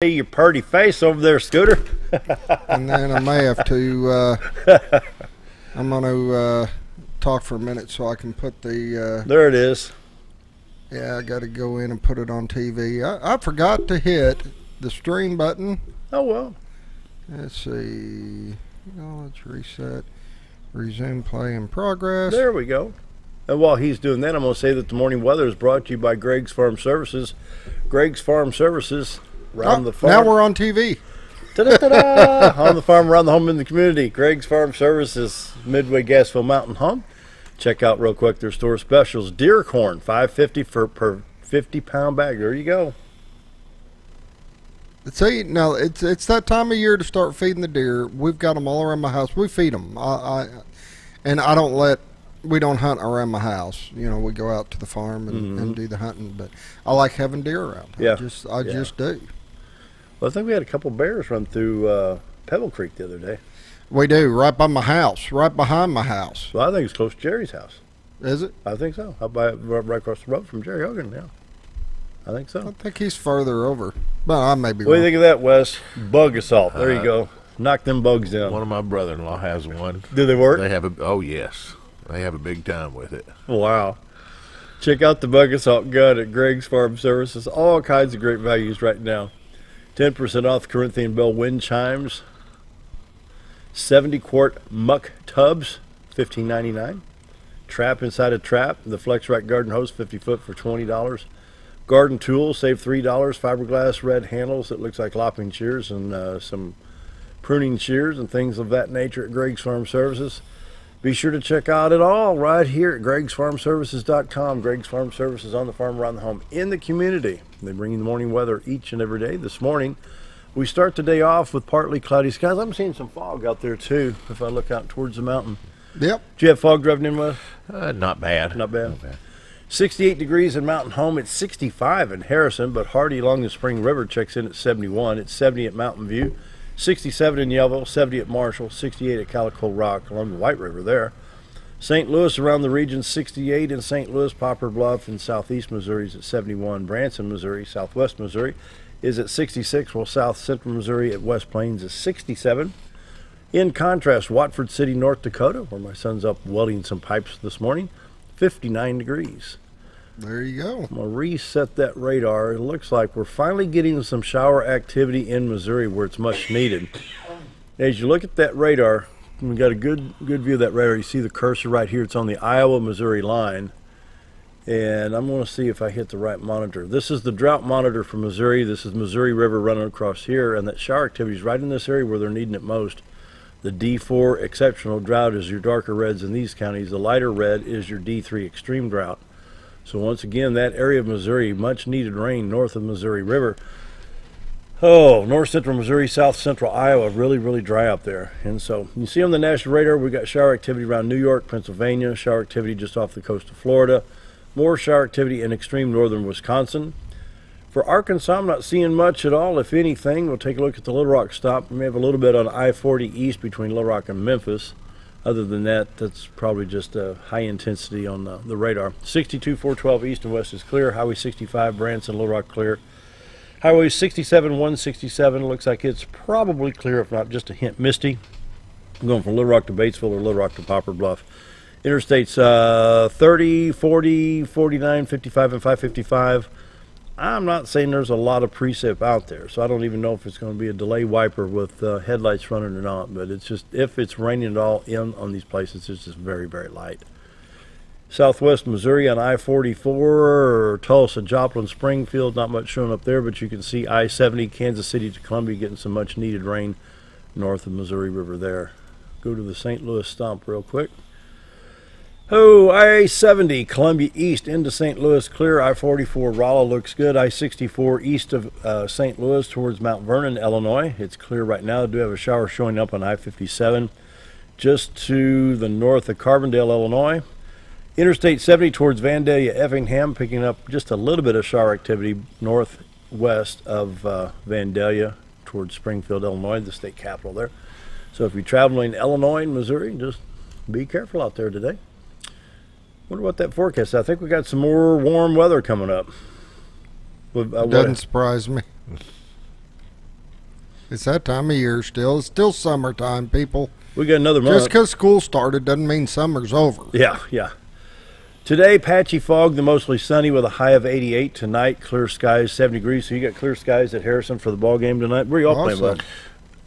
See your purty face over there, Scooter. And then I may have to, I'm going to talk for a minute so I can put the... there it is. Yeah, I got to go in and put it on TV. I forgot to hit the stream button. Oh, well. Let's see. Let's reset. Resume play in progress. There we go. And while he's doing that, I'm going to say that the morning weather is brought to you by Greg's Farm Services. Greg's Farm Services, around the farm. Now we're on TV. Ta-da-ta-da! On the farm, around the home, in the community. Greg's Farm Services, Midway Gasville Mountain Home. Check out real quick their store specials. Deer corn, $5.50 per 50-pound bag. There you go. See, now it's that time of year to start feeding the deer. We've got them all around my house. We feed them. We don't hunt around my house. You know, we go out to the farm and do the hunting. But I like having deer around. Yeah. I just do. Well, I think we had a couple bears run through Pebble Creek the other day. We do, right by my house, right behind my house. Well, I think it's close to Jerry's house. Is it? I think so. Right across the road from Jerry Hogan, yeah. I think so. I think he's further over. But I may be wrong. What do you think of that, Wes? Bug assault. There you go. Knock them bugs down. One of my brother-in-law has one. Do they work? They have oh yes. They have a big time with it. Wow. Check out the bug assault gun at Greg's Farm Services. All kinds of great values right now. 10% off Corinthian Bell wind chimes. 70-quart muck tubs, $15.99. Trap inside a trap. The Flex Rack garden hose, 50-foot for $20. Garden tools, save $3. Fiberglass red handles that looks like lopping shears and some pruning shears and things of that nature at Greg's Farm Services. Be sure to check out it all right here at gregsfarmservices.com. Greg's Farm Services, on the farm, around the home, in the community. They bring you the morning weather each and every day. This morning, we start the day off with partly cloudy skies. I'm seeing some fog out there, too, if I look out towards the mountain. Yep. Do you have fog driving in, Wes? Not bad. Not bad. 68 degrees in Mountain Home. It's 65 in Harrison, but Hardy along the Spring River checks in at 71. It's 70 at Mountain View. 67 in Yellville, 70 at Marshall, 68 at Calico Rock along the White River there. St. Louis around the region, 68 in St. Louis. Poplar Bluff in southeast Missouri is at 71. Branson, Missouri, southwest Missouri is at 66, while south central Missouri at West Plains is 67. In contrast, Watford City, North Dakota, where my son's up welding some pipes this morning, 59 degrees. There you go. I'm going to reset that radar. It looks like we're finally getting some shower activity in Missouri where it's much needed. As you look at that radar, we got a good view of that radar. You see the cursor right here. It's on the Iowa-Missouri line. And I'm going to see if I hit the right monitor. This is the drought monitor for Missouri. This is Missouri River running across here. And that shower activity is right in this area where they're needing it most. The D4 exceptional drought is your darker reds in these counties. The lighter red is your D3 extreme drought. So once again, that area of Missouri, much needed rain north of Missouri River. Oh, north central Missouri, south central Iowa, really, really dry up there. And so you see on the national radar, we got shower activity around New York, Pennsylvania, shower activity just off the coast of Florida, more shower activity in extreme northern Wisconsin. For Arkansas, I'm not seeing much at all, if anything. We'll take a look at the Little Rock stop. We may have a little bit on I-40 east between Little Rock and Memphis. Other than that, that's probably just a high intensity on the radar. 62, 412 east and west is clear. Highway 65, Branson, Little Rock clear. Highway 67, 167 looks like it's probably clear, if not just a hint misty. I'm going from Little Rock to Batesville or Little Rock to Poplar Bluff. Interstates 30, 40, 49, 55, and 555. I'm not saying there's a lot of precip out there, so I don't even know if it's going to be a delay wiper with headlights running or not, but it's just, if it's raining at all on these places, it's just very, very light. Southwest Missouri on I-44, Tulsa, Joplin, Springfield, not much showing up there, but you can see I-70, Kansas City to Columbia getting some much needed rain north of Missouri River there. Go to the St. Louis stomp real quick. Oh, I-70, Columbia east into St. Louis, clear. I-44, Rolla looks good. I-64 east of St. Louis towards Mount Vernon, Illinois. It's clear right now. I do have a shower showing up on I-57 just to the north of Carbondale, Illinois. Interstate 70 towards Vandalia, Effingham, picking up just a little bit of shower activity northwest of Vandalia towards Springfield, Illinois, the state capital there. So if you're traveling Illinois and Missouri, just be careful out there today. Wonder what that forecast is. I think we got some more warm weather coming up. Doesn't surprise me. It's that time of year still. It's still summertime, people. We got another month. Just because school started doesn't mean summer's over. Yeah, yeah. Today, patchy fog, the mostly sunny with a high of 88. Tonight, clear skies, 70 degrees. So you got clear skies at Harrison for the ball game tonight. Where you all playing, bud?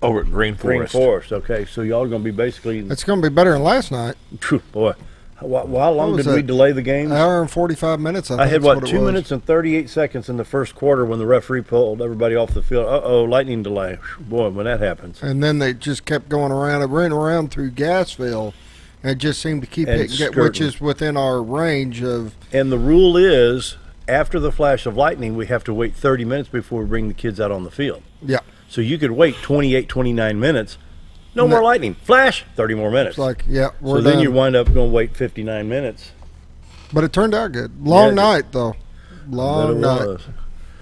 Over at Green Green Forest. Forest. Okay, so y'all are going to be basically. It's going to be better than last night. Phew, boy, how long did we delay the game? An hour and 45 minutes. I had what 2 minutes and 38 seconds in the first quarter when the referee pulled everybody off the field. Lightning delay. Boy, when that happens. And then they just kept going around. It ran around through Gassville. And it just seemed to keep hitting, which is within our range of. And the rule is, after the flash of lightning, we have to wait 30 minutes before we bring the kids out on the field. Yeah. So you could wait 28, 29 minutes. No more lightning. Flash, 30 more minutes. It's like, yeah, we're so done. then you wind up going to wait 59 minutes. But it turned out good. Long night, though. Long night.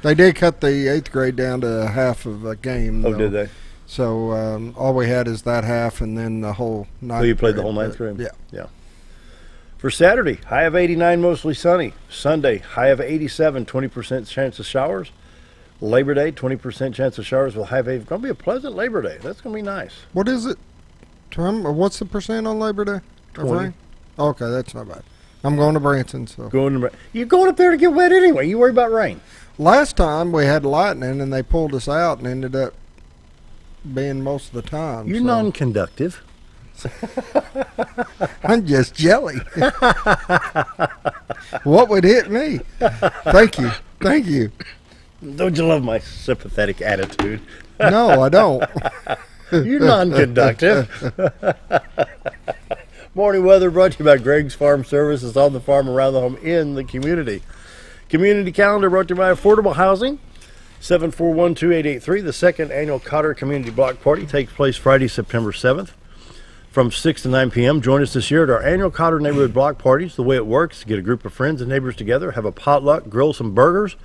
They did cut the 8th grade down to half of a game. Oh, did they? So all we had is that half and then the whole ninth. So you played the whole ninth grade? Yeah. For Saturday, high of 89, mostly sunny. Sunday, high of 87, 20% chance of showers. Labor Day, 20% chance of showers with high of 80. It's going to be a pleasant Labor Day. That's going to be nice. What is it? What's the percent on Labor Day? 20. Okay, that's not bad. I'm going to Branson. So you're going up there to get wet anyway. You worry about rain. Last time we had lightning and they pulled us out and ended up being most of the time. You're non-conductive. I'm just jelly. What would hit me? Thank you. Don't you love my sympathetic attitude? No, I don't. You're non-conductive. Morning weather brought to you by Greg's Farm Services on the farm, around the home, in the community. Community calendar brought to you by Affordable Housing. 7412883. The second annual Cotter Community Block Party takes place Friday, September 7th from 6 to 9 p.m. Join us this year at our annual Cotter Neighborhood Block Parties. The way it works, get a group of friends and neighbors together, have a potluck, grill some burgers,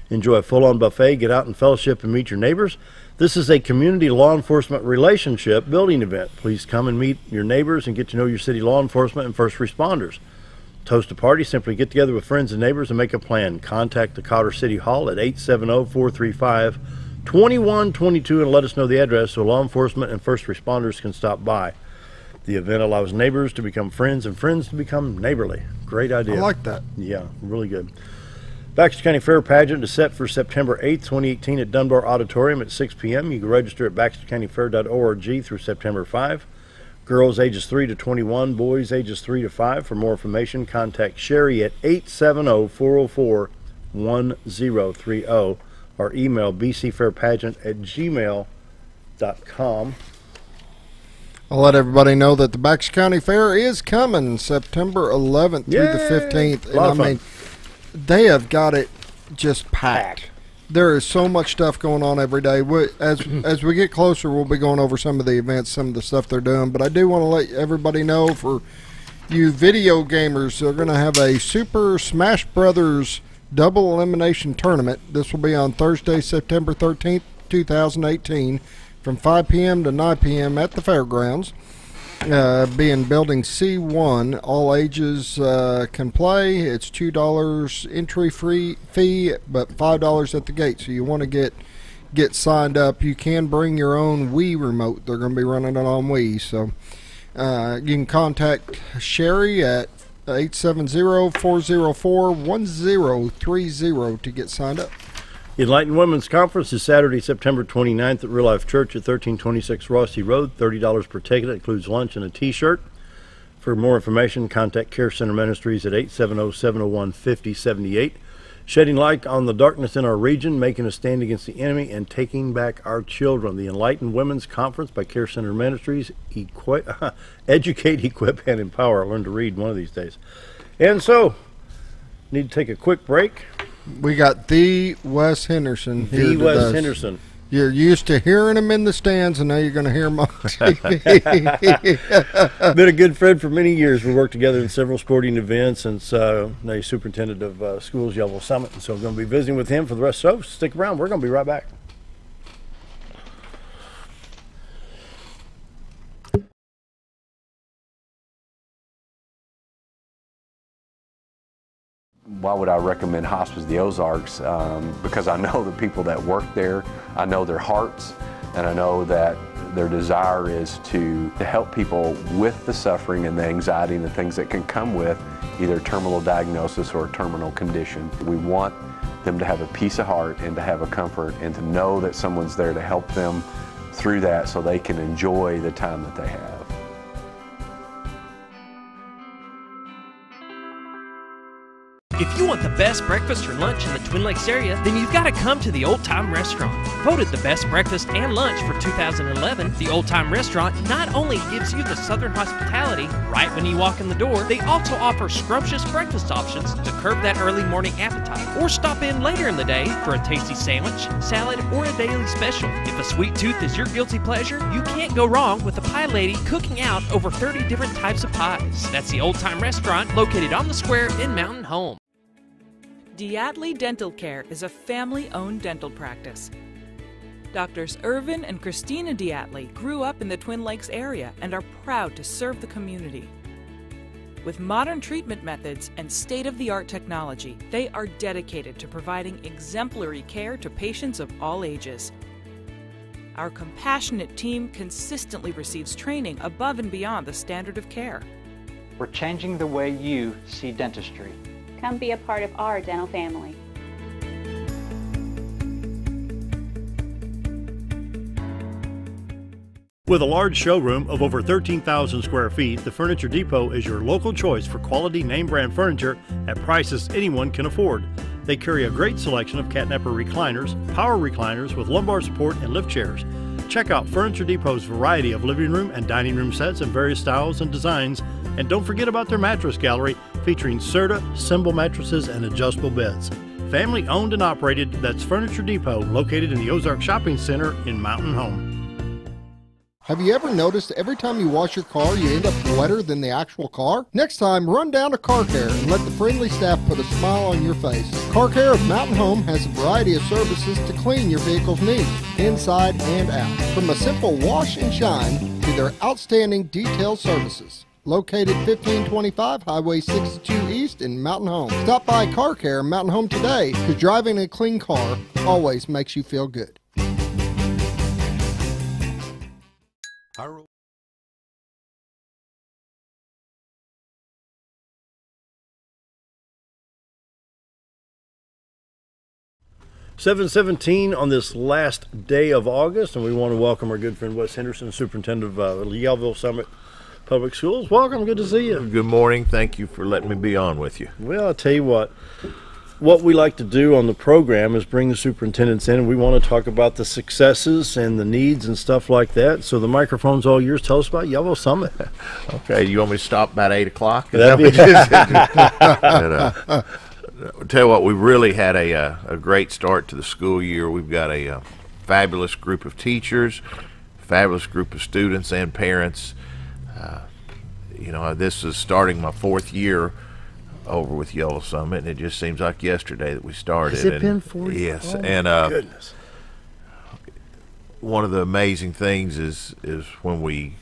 enjoy a full-on buffet, get out and fellowship and meet your neighbors. This is a community law enforcement relationship building event. Please come and meet your neighbors and get to know your city law enforcement and first responders. To host a party, simply get together with friends and neighbors and make a plan. Contact the Cotter City Hall at 870-435-2122 and let us know the address so law enforcement and first responders can stop by. The event allows neighbors to become friends and friends to become neighborly. Great idea. I like that. Yeah, really good. Baxter County Fair Pageant is set for September 8th, 2018 at Dunbar Auditorium at 6 p.m. You can register at baxtercountyfair.org through September 5. Girls ages 3 to 21, boys ages 3 to 5. For more information, contact Sherry at 870-404-1030 or email bcfairpageant@gmail.com. I'll let everybody know that the Baxter County Fair is coming September 11th through the 15th. And I mean, they have got it just packed. There is so much stuff going on every day. As we get closer, we'll be going over some of the events, some of the stuff they're doing. But I do want to let everybody know, for you video gamers, they're going to have a Super Smash Brothers double elimination tournament. This will be on Thursday, September 13th, 2018, from 5 p.m. to 9 p.m. at the fairgrounds. Be in building C1. All ages can play. It's $2 entry fee, but $5 at the gate. So you want to get signed up. You can bring your own Wii remote. They're going to be running it on Wii. So you can contact Sherry at 870-404-1030 to get signed up. Enlightened Women's Conference is Saturday, September 29th at Real Life Church at 1326 Rossi Road. $30 per ticket. It includes lunch and a T-shirt. For more information, contact Care Center Ministries at 870-701-5078. Shedding light on the darkness in our region, making a stand against the enemy, and taking back our children. The Enlightened Women's Conference by Care Center Ministries. Educate, equip, and empower. I'll learn to read one of these days. And so, need to take a quick break. We got the Wes Henderson here The Wes today. Henderson. You're used to hearing him in the stands, and now you're going to hear him on TV. Been a good friend for many years. We worked together in several sporting events, and so now he's superintendent of schools, Yellville-Summit. And so I'm going to be visiting with him for the rest. So stick around. We're going to be right back. Why would I recommend Hospice the Ozarks? Because I know the people that work there, I know their hearts, And I know that their desire is to help people with the suffering and the anxiety and the things that can come with either terminal diagnosis or a terminal condition. We want them to have a peace of heart and to have a comfort and to know that someone's there to help them through that so they can enjoy the time that they have. If you want the best breakfast or lunch in the Twin Lakes area, then you've got to come to the Old Time Restaurant. Voted the best breakfast and lunch for 2011, the Old Time Restaurant not only gives you the Southern hospitality right when you walk in the door, they also offer scrumptious breakfast options to curb that early morning appetite. Or stop in later in the day for a tasty sandwich, salad, or a daily special. If a sweet tooth is your guilty pleasure, you can't go wrong with the Pie Lady cooking out over 30 different types of pies. That's the Old Time Restaurant located on the square in Mountain Home. Diatley Dental Care is a family-owned dental practice. Doctors Irvin and Christina Diatley grew up in the Twin Lakes area and are proud to serve the community. With modern treatment methods and state-of-the-art technology, they are dedicated to providing exemplary care to patients of all ages. Our compassionate team consistently receives training above and beyond the standard of care. We're changing the way you see dentistry. Come be a part of our dental family. With a large showroom of over 13,000 square feet, the Furniture Depot is your local choice for quality name brand furniture at prices anyone can afford. They carry a great selection of catnapper recliners, power recliners with lumbar support and lift chairs. Check out Furniture Depot's variety of living room and dining room sets in various styles and designs. And don't forget about their mattress gallery featuring Serta, Symbol mattresses, and adjustable beds. Family owned and operated, that's Furniture Depot, located in the Ozark Shopping Center in Mountain Home. Have you ever noticed every time you wash your car, you end up wetter than the actual car? Next time, run down to Car Care and let the friendly staff put a smile on your face. Car Care of Mountain Home has a variety of services to clean your vehicle's needs, inside and out. From a simple wash and shine to their outstanding detailed services. Located 1525 Highway 62 East in Mountain Home. Stop by Car Care in Mountain Home today, because driving a clean car always makes you feel good. (7:17) on this last day of August, and we want to welcome our good friend Wes Henderson, Superintendent of Yellville-Summit Public Schools. Welcome, good to see you. Good morning. Thank you for letting me be on with you. Well, I'll tell you what we like to do on the program is bring the superintendents in, and we want to talk about the successes and the needs and stuff like that. So the microphone's all yours. Tell us about Yellville-Summit. Okay, you want me to stop about 8 o'clock? That'd be I'll tell you what, we really had a great start to the school year. We've got a fabulous group of teachers, fabulous group of students and parents. You know, this is starting my 4th year over with Yellville-Summit, and it just seems like yesterday that we started. Has it been 4 years? Yes, oh, and goodness. One of the amazing things is when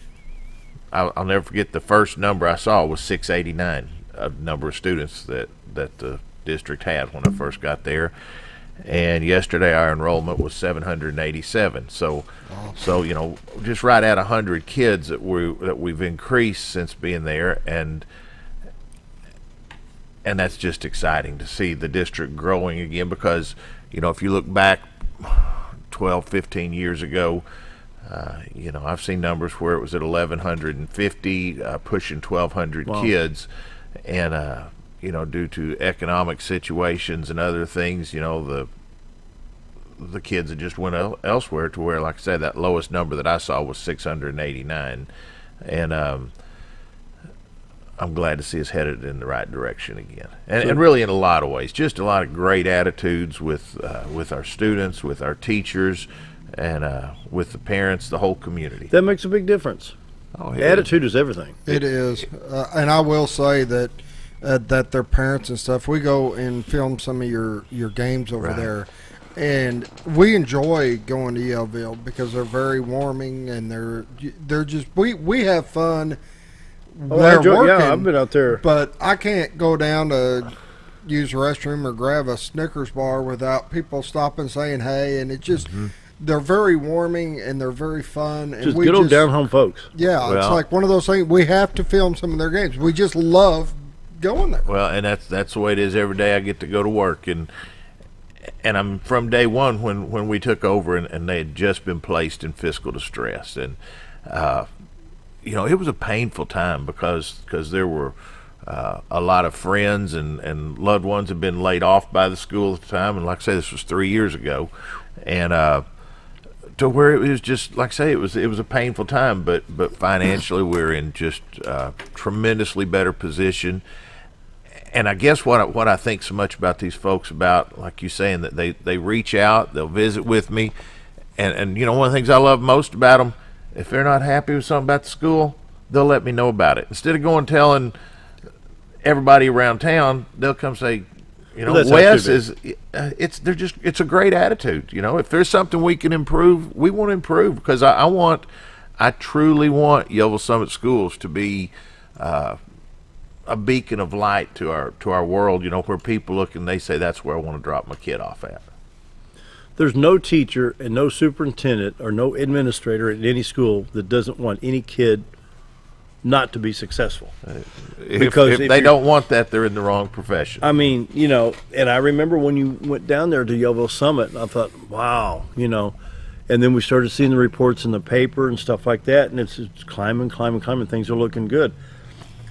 I'll never forget the first number I saw was 689, a number of students that the district had when I first got there. And yesterday our enrollment was 787. So you know, just right at 100 kids that we've increased since being there, and that's just exciting to see the district growing again, because you know, if you look back 12, 15 years ago, you know, I've seen numbers where it was at 1,150, pushing 1,200 wow. kids, and you know, due to economic situations and other things, you know, the kids that just went elsewhere, to where, like I said, that lowest number that I saw was 689, and I'm glad to see us headed in the right direction again, and really in a lot of ways, just a lot of great attitudes with our students, with our teachers, and with the parents, the whole community. That makes a big difference. Oh, yeah. Attitude is everything. It is, and I will say that their parents and stuff, we go and film some of your games over right. there, and we enjoy going to Yellville because they're very warming, and they're just we have fun. Oh, they're working, yeah, I've been out there, but I can't go down to use the restroom or grab a Snickers bar without people stopping saying hey, and it just they're very warming and they're very fun. And Just good old down-home folks. Yeah, it's Well, like one of those things. We have to film some of their games. We just love going there. Well, and that's the way it is every day I get to go to work. And I'm from day one when we took over and they had just been placed in fiscal distress. And, it was a painful time because there were a lot of friends and loved ones had been laid off by the school at the time. And like I say, this was 3 years ago. And to where it was just, like I say, it was a painful time, but financially we're in just tremendously better position. And I guess what I think so much about these folks about, like you saying, that they reach out, they'll visit with me, and one of the things I love most about them, if they're not happy with something about the school, they'll let me know about it. Instead of going telling everybody around town, they'll come say, Wes it's a great attitude. If there's something we can improve, we want to improve because I truly want Yellville-Summit schools to be a beacon of light to our world, where people look and they say that's where I want to drop my kid off at. There's no teacher and no superintendent or no administrator at any school that doesn't want any kid not to be successful. Because if they don't want that, they're in the wrong profession. I mean, and I remember when you went down there to Yellville-Summit, and I thought, wow, and then we started seeing the reports in the paper and stuff like that, and it's climbing, things are looking good.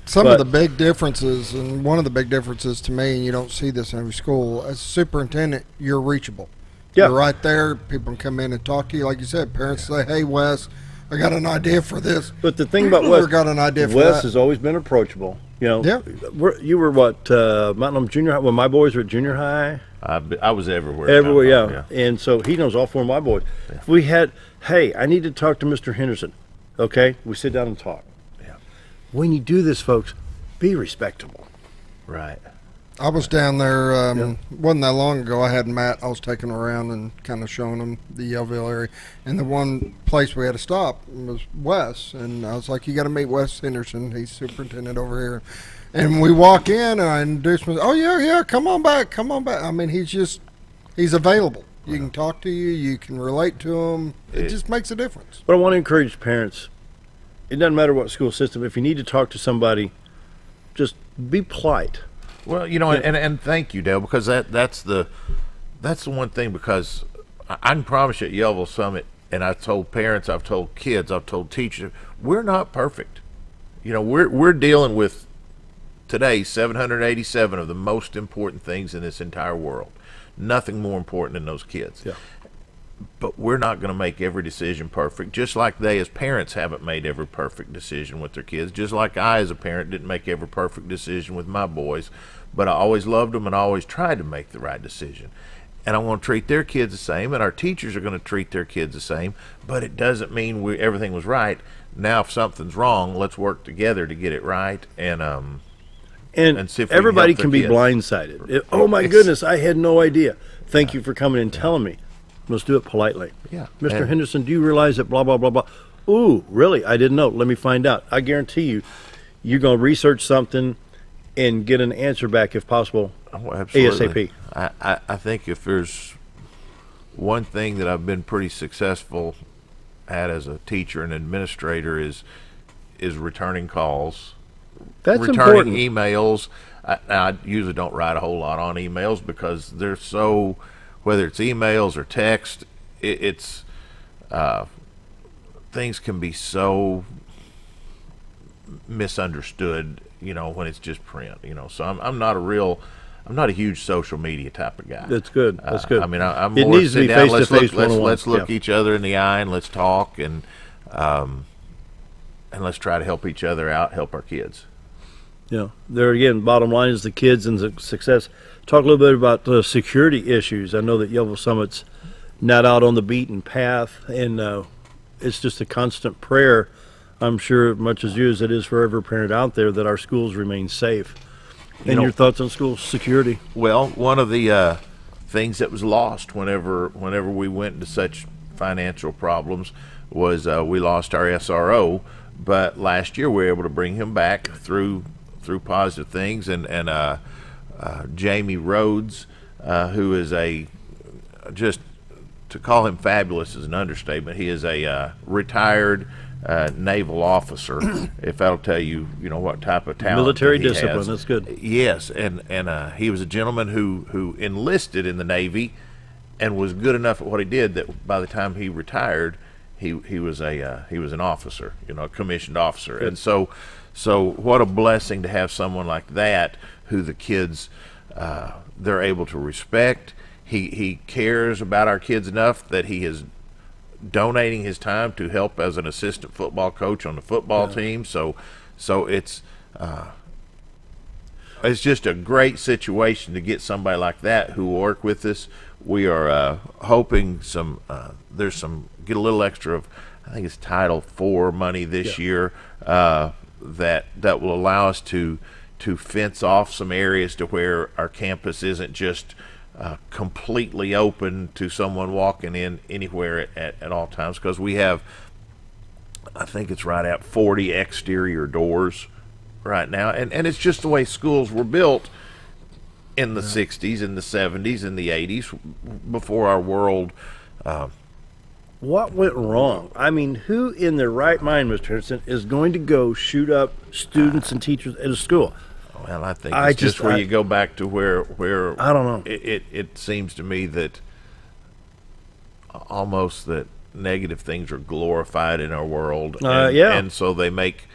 Some of the big differences, and one of the big differences to me, and you don't see this in every school, as a superintendent, you're reachable. Yeah. You're right there. People can come in and talk to you. Like you said, parents say, hey, Wes, I got an idea for this. But the thing about Wes, got an idea for Wes that. has always been approachable. Yeah. You were what, Mountain Junior High? When my boys were at junior high? I was everywhere. Everywhere, yeah. And so he knows all four of my boys. Yeah. If we had, hey, I need to talk to Mr. Henderson. Okay? We sit down and talk. Yeah. When you do this, folks, be respectable. Right. I was down there, wasn't that long ago. I had Matt, I was taking him around and kind of showing him the Yellville area. And the one place we had to stop was Wes. And I was like, you got to meet Wes Henderson. He's superintendent over here. And we walk in and I introduce myself. Oh, yeah, come on back. I mean, he's available. You can talk to you. You can relate to him. It just makes a difference. But I want to encourage parents. It doesn't matter what school system. If you need to talk to somebody, just be polite. Well, and thank you, Dale, because that's the one thing, because I can promise you at Yellville-Summit, and I've told parents, I've told kids, I've told teachers, we're not perfect. We're dealing with today 787 of the most important things in this entire world. Nothing more important than those kids. Yeah. But we're not going to make every decision perfect, just like they as parents haven't made every perfect decision with their kids, just like I as a parent didn't make every perfect decision with my boys, but I always loved them and I always tried to make the right decision. And I want to treat their kids the same, and our teachers are going to treat their kids the same, but it doesn't mean everything was right. Now if something's wrong, let's work together to get it right, and see if everybody can be blindsided. Oh my goodness, I had no idea. Thank you for coming and telling me. Let's do it politely. Yeah. Mr. Henderson, do you realize that blah, blah, blah, blah? Ooh, really? I didn't know. Let me find out. I guarantee you, you're going to research something and get an answer back if possible. Oh, absolutely. ASAP. I think if there's one thing that I've been pretty successful at as a teacher and administrator is returning calls. That's returning important. Emails. I usually don't write a whole lot on emails because they're so, whether it's emails or text, it's things can be so misunderstood, when it's just print, so I'm not a huge social media type of guy. That's good. That's good. I mean, I'm it more needs to be down, face to face, let's look each other in the eye and let's talk and let's try to help each other out, help our kids. There again, bottom line is the kids and the success. Talk a little bit about the security issues. I know that Yellville-Summit's not out on the beaten path, and it's just a constant prayer, I'm sure, much as you as it is for every parent out there, that our schools remain safe. And your thoughts on school security? Well, one of the things that was lost whenever we went into such financial problems was we lost our SRO, but last year we were able to bring him back through positive things, and Jamie Rhodes, who is just to call him fabulous is an understatement. He is a retired naval officer. If that'll tell you, what type of talent military that he discipline. has. That's good. Yes, and he was a gentleman who enlisted in the Navy and was good enough at what he did that by the time he retired, he was an officer, a commissioned officer. Good. And so what a blessing to have someone like that who the kids they're able to respect. He cares about our kids enough that he is donating his time to help as an assistant football coach on the football team. So it's just a great situation to get somebody like that who will work with us. We are hoping there's get a little extra of, I think it's Title IV money this year that will allow us to fence off some areas to where our campus isn't just completely open to someone walking in anywhere at all times, because we have, I think it's right at 40 exterior doors right now, and it's just the way schools were built in the 60s and the 70s and the 80s before our world. What went wrong? I mean, who in their right mind, Mr. Henderson, is going to go shoot up students and teachers at a school? Well, I think it's just where you go back to where I don't know. It seems to me that almost that negative things are glorified in our world, and so they make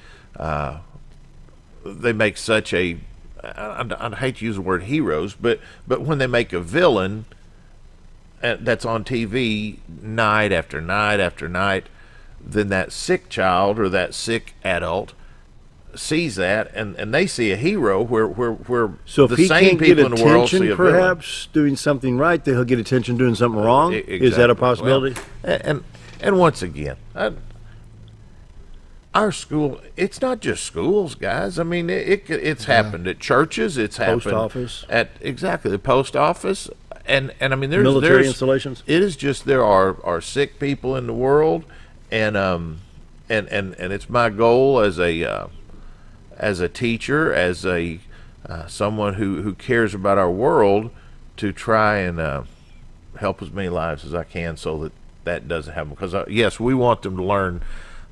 such a, I hate to use the word heroes, but when they make a villain that's on TV night after night after night, then that sick child or that sick adult sees that and they see a hero where so if the he same can't people get in the world see attention, a villain. Perhaps doing something right, then he'll get attention doing something wrong. Exactly. Is that a possibility? Well, and once again, our school, it's not just schools, guys. I mean, it's happened at churches. It's happened Post office. At exactly the post office, and I mean, there's military installations. It is just there are sick people in the world, and it's my goal as a teacher, as a someone who cares about our world, to try and help as many lives as I can so that doesn't happen. Because yes, we want them to learn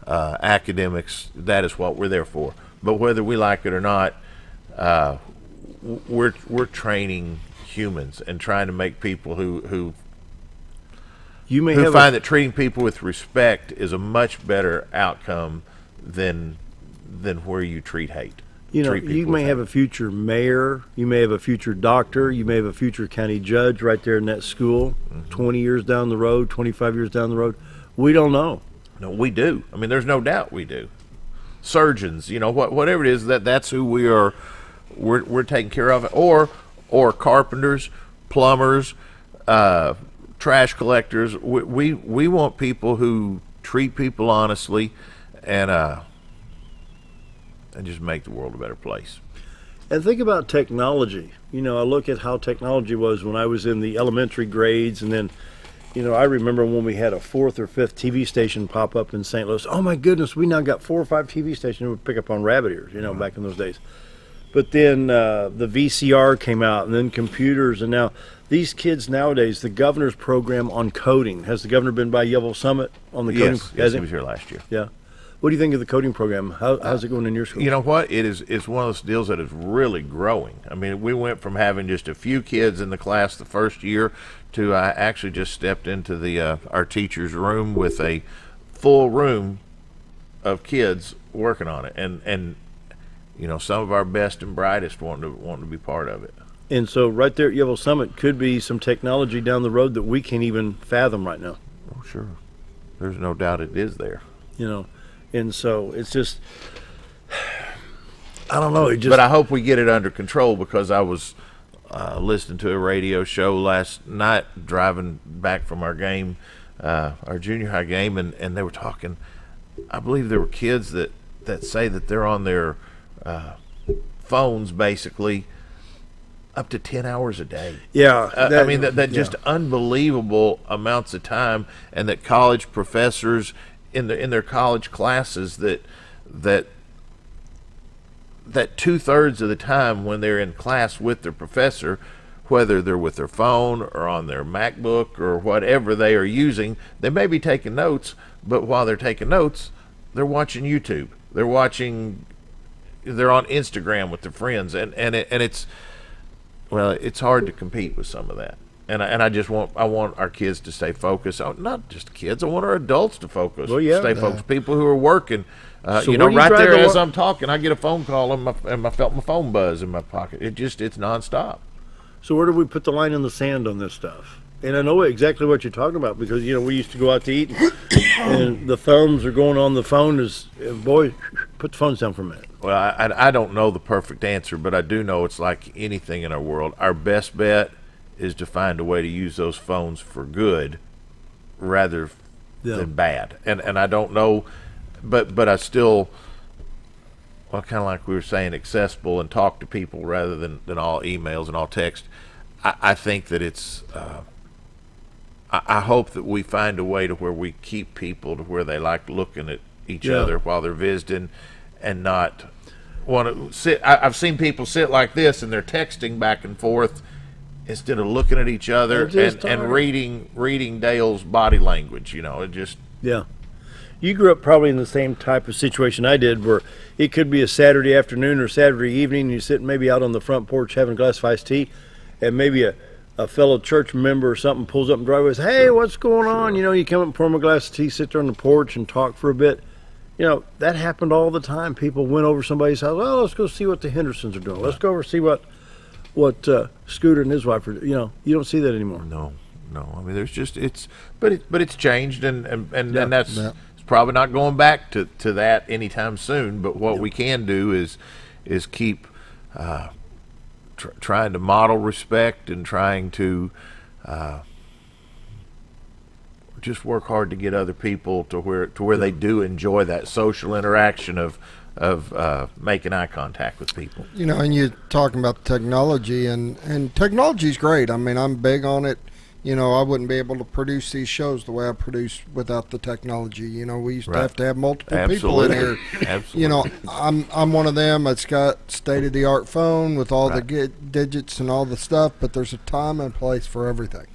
academics. That is what we're there for. But whether we like it or not, we're training humans and trying to make people who find that treating people with respect is a much better outcome than where you treat hate. You may have a future mayor, you may have a future doctor, you may have a future county judge right there in that school, 20 years down the road, 25 years down the road. We don't know. No, we do. I mean, there's no doubt we do. Surgeons, whatever it is, that's who we are. We're taking care of, or carpenters, plumbers, trash collectors. We want people who treat people honestly and just make the world a better place. And think about technology. I look at how technology was when I was in the elementary grades, and then, I remember when we had a 4th or 5th TV station pop up in St. Louis. Oh my goodness, we now got 4 or 5 TV stations that would pick up on rabbit ears, back in those days. But then the VCR came out, and then computers, and now these kids nowadays, the governor's program on coding. Has the governor been by Yellville-Summit on the coding? Yes, he was here last year. Yeah. What do you think of the coding program? How's it going in your school? You know what? It's one of those deals that is really growing. I mean, we went from having just a few kids in the class the first year to I actually just stepped into the our teacher's room with a full room of kids working on it, and some of our best and brightest wanting to be part of it. And so right there at Yellville-Summit could be some technology down the road that we can't even fathom right now. Oh, sure. There's no doubt it is there. And so it's just, I don't know. But I hope we get it under control, because I was listening to a radio show last night driving back from our game, our junior high game, and they were talking. I believe there were kids that say that they're on their phones basically up to 10 hours a day. Yeah. That just unbelievable amounts of time, and that college professors in their college classes that 2/3 of the time when they're in class with their professor, whether they're with their phone or on their MacBook or whatever they are using. They may be taking notes, but while they're taking notes, they're watching YouTube. They're on Instagram with their friends, and it's hard to compete with some of that. And I want our kids to stay focused. Not just kids. I want our adults to focus. Well, yeah. Stay focused. People who are working. So Right there as I'm talking, I get a phone call and I felt my phone buzz in my pocket. It's nonstop. So where do we put the line in the sand on this stuff? And I know exactly what you're talking about because, we used to go out to eat and the thumbs are going on the phone boy, put the phones down for a minute. Well, I don't know the perfect answer, but I do know it's like anything in our world. Our best bet is to find a way to use those phones for good rather than bad. And I don't know, but I still, kind of like we were saying, accessible and talk to people rather than all emails and all text. I think that it's, I hope that we find a way to where we keep people to where they like looking at each other while they're visiting and not want to sit. I've seen people sit like this and they're texting back and forth instead of looking at each other and reading Dale's body language. It just. Yeah. You grew up probably in the same type of situation I did where it could be a Saturday afternoon or Saturday evening and you're sitting maybe out on the front porch having a glass of iced tea and maybe a fellow church member or something pulls up and driveway and says, hey, what's going on? You come up and pour them a glass of tea, sit there on the porch and talk for a bit. That happened all the time. People went over somebody's house. Oh, let's go see what the Hendersons are doing. Let's go over and see what Scooter and his wife are doing. You don't see that anymore. No. I mean, there's just but it's changed and that's it's probably not going back to that anytime soon. But what we can do is keep trying to model respect and trying to just work hard to get other people to where they do enjoy that social interaction of making eye contact with people. And you're talking about technology, and technology's great. I mean, I'm big on it. I wouldn't be able to produce these shows the way I produce without the technology. We used to have to have multiple people in here. Absolutely. I'm one of them. It's got state-of-the-art phone with all the digits and all the stuff, but there's a time and place for everything.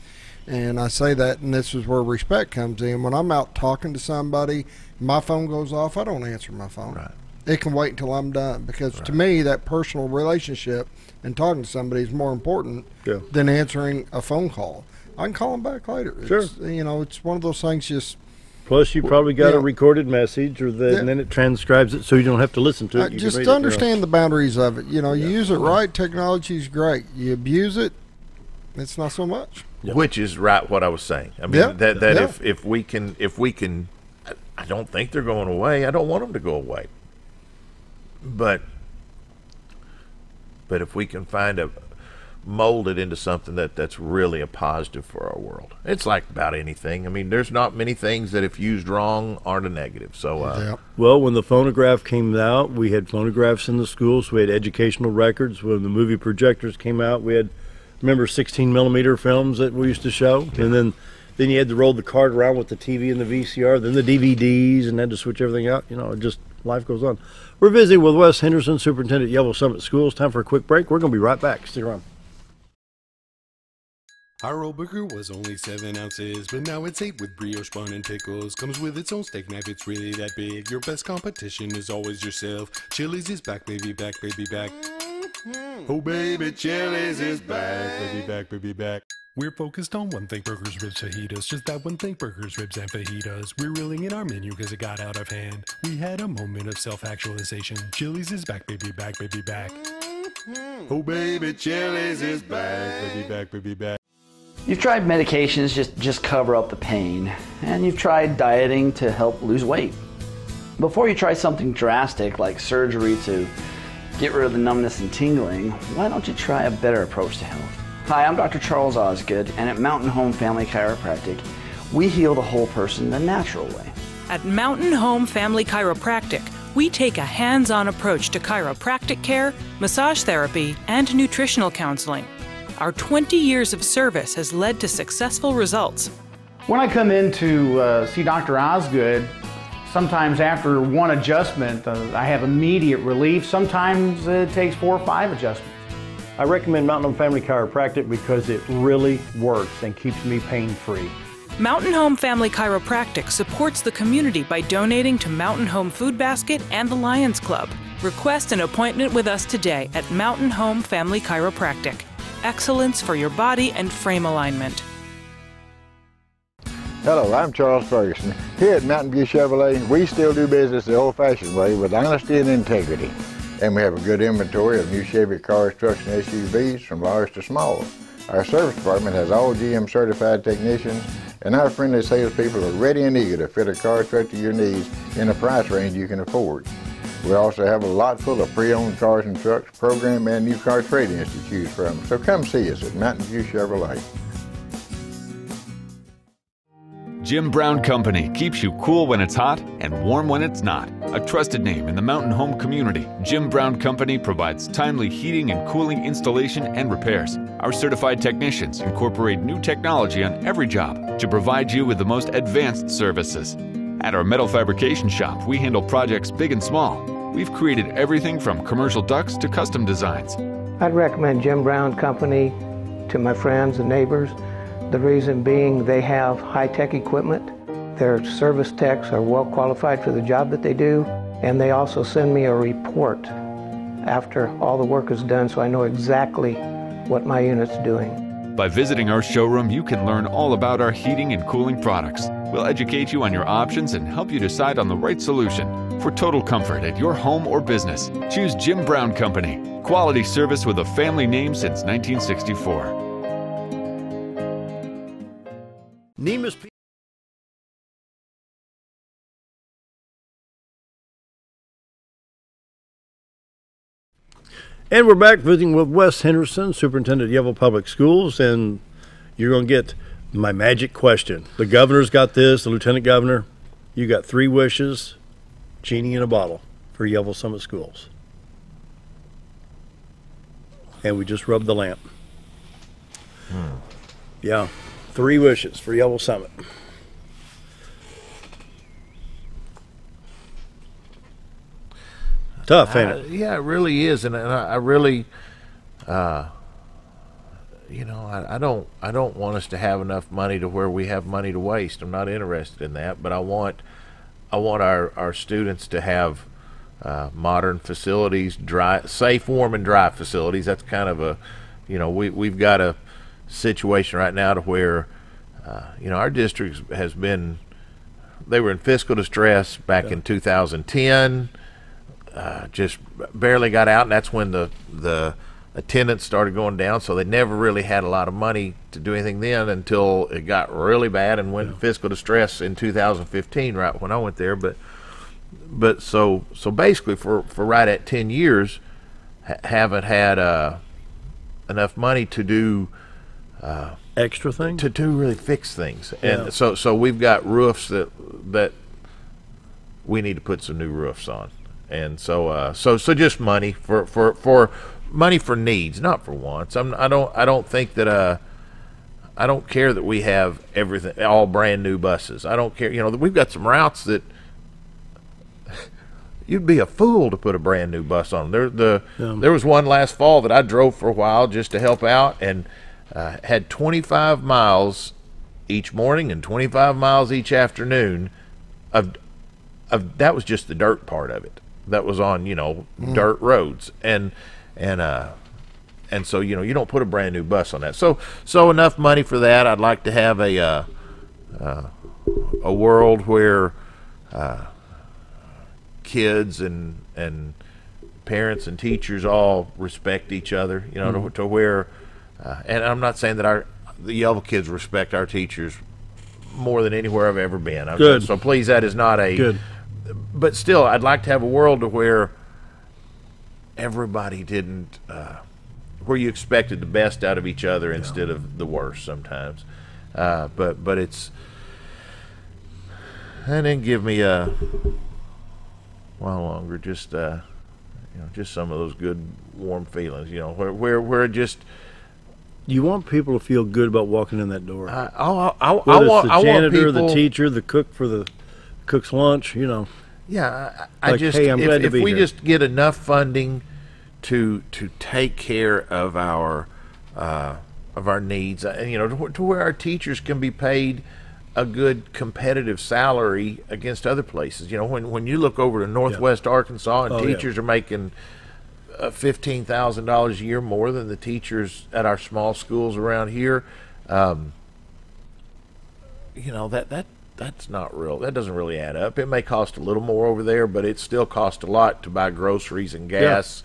And I say that, and this is where respect comes in. When I'm out talking to somebody, my phone goes off, I don't answer my phone. Right. It can wait until I'm done because to me, that personal relationship and talking to somebody is more important than answering a phone call. I can call them back later. Sure. It's one of those things just... Plus, you probably got a recorded message and then it transcribes it so you don't have to listen to it. Just understand the boundaries of it. You use it right, technology's great. You abuse it, it's not so much. Yep. Which is what I was saying. I mean, if we can, I don't think they're going away. I don't want them to go away. But if we can mold it into something that's really a positive for our world. It's like about anything. I mean, there's not many things that if used wrong aren't a negative. So, well, when the phonograph came out, we had phonographs in the schools. We had educational records. When the movie projectors came out, we had, remember, 16-millimeter films that we used to show, and then you had to roll the cart around with the TV and the VCR, then the DVDs, and had to switch everything out. Just life goes on. We're visiting with Wes Henderson, Superintendent, Yellville-Summit Schools. Time for a quick break. We're going to be right back. Stick around. Our old burger was only 7 ounces, but now it's 8 with brioche bun and pickles. Comes with its own steak knife, it's really that big. Your best competition is always yourself. Chili's is back, baby, back, baby, back. Oh, baby, Chili's is back, baby, back, baby, back. We're focused on one thing, burgers, ribs, fajitas. Just that one thing, burgers, ribs, and fajitas. We're reeling in our menu because it got out of hand. We had a moment of self-actualization. Chili's is back, baby, back, baby, back. Oh, baby, Chili's is back, baby, back, baby, back. You've tried medications just cover up the pain, and you've tried dieting to help lose weight. Before you try something drastic like surgery to get rid of the numbness and tingling, why don't you try a better approach to health? Hi, I'm Dr. Charles Osgood, and at Mountain Home Family Chiropractic, we heal the whole person the natural way. At Mountain Home Family Chiropractic, we take a hands-on approach to chiropractic care, massage therapy, and nutritional counseling. Our 20 years of service has led to successful results. When I come in to see Dr. Osgood, sometimes after one adjustment, I have immediate relief. Sometimes it takes 4 or 5 adjustments. I recommend Mountain Home Family Chiropractic because it really works and keeps me pain-free. Mountain Home Family Chiropractic supports the community by donating to Mountain Home Food Basket and the Lions Club. Request an appointment with us today at Mountain Home Family Chiropractic. Excellence for your body and frame alignment. Hello, I'm Charles Ferguson. Here at Mountain View Chevrolet, we still do business the old-fashioned way with honesty and integrity. And we have a good inventory of new Chevy cars, trucks, and SUVs from large to small. Our service department has all GM certified technicians, and our friendly salespeople are ready and eager to fit a car truck to your needs in a price range you can afford. We also have a lot full of pre-owned cars and trucks, program and new car trade-ins to choose from. So come see us at Mountain View Chevrolet. Jim Brown Company keeps you cool when it's hot and warm when it's not. A trusted name in the mountain home community, Jim Brown Company provides timely heating and cooling installation and repairs. Our certified technicians incorporate new technology on every job to provide you with the most advanced services. At our metal fabrication shop, we handle projects big and small. We've created everything from commercial ducts to custom designs. I'd recommend Jim Brown Company to my friends and neighbors. The reason being they have high-tech equipment. Their service techs are well qualified for the job that they do, and they also send me a report after all the work is done so I know exactly what my unit's doing. By visiting our showroom, you can learn all about our heating and cooling products. We'll educate you on your options and help you decide on the right solution. For total comfort at your home or business, choose Jim Brown Company. Quality service with a family name since 1964. Nemus. And we're back visiting with Wes Henderson, Superintendent of Yellville Public Schools, and you're going to get my magic question. The governor's got this, the lieutenant governor. You got 3 wishes, genie in a bottle for Yellville-Summit schools. And we just rubbed the lamp. Yeah, 3 wishes for Yellville-Summit. Tough, ain't it? Yeah, it really is, and I really, I don't want us to have enough money to where we have money to waste. I'm not interested in that, but I want our students to have modern facilities, safe, warm, and dry facilities. That's kind of a, we've got a situation right now to where, our district has been, they were in fiscal distress back in 2010. Just barely got out, and that's when the attendance started going down, so they never really had a lot of money to do anything then until it got really bad and went into fiscal distress in 2015, right when I went there. But so basically for right at 10 years haven't had enough money to do extra things, to really fix things. And so we've got roofs that we need to put some new roofs on. And so just money for money for needs, not for wants. I don't think that I don't care that we have everything, all brand new buses. I don't care. We've got some routes that you'd be a fool to put a brand new bus on. There was one last fall that I drove for a while just to help out, and had 25 miles each morning and 25 miles each afternoon of that was just the dirt part of it. That was on, dirt roads, and so you don't put a brand new bus on that. So enough money for that. I'd like to have a world where kids and parents and teachers all respect each other. To where, and I'm not saying that the Yellville kids respect our teachers more than anywhere I've ever been. Good. So please, that is not a good. But still, I'd like to have a world to where everybody didn't, where you expected the best out of each other instead of the worst sometimes. But it's, and then give me a while longer, just just some of those good warm feelings. Where just. You want people to feel good about walking in that door. I Whether want it's the janitor, people, the teacher, the cook for the cook's lunch. Yeah, like, just hey, I'm glad to if be we here. just get enough funding to take care of our needs, and to where our teachers can be paid a good competitive salary against other places. When you look over to Northwest Arkansas, and teachers are making $15,000 a year more than the teachers at our small schools around here, that's not real. That doesn't really add up. It may cost a little more over there, but it still costs a lot to buy groceries and gas.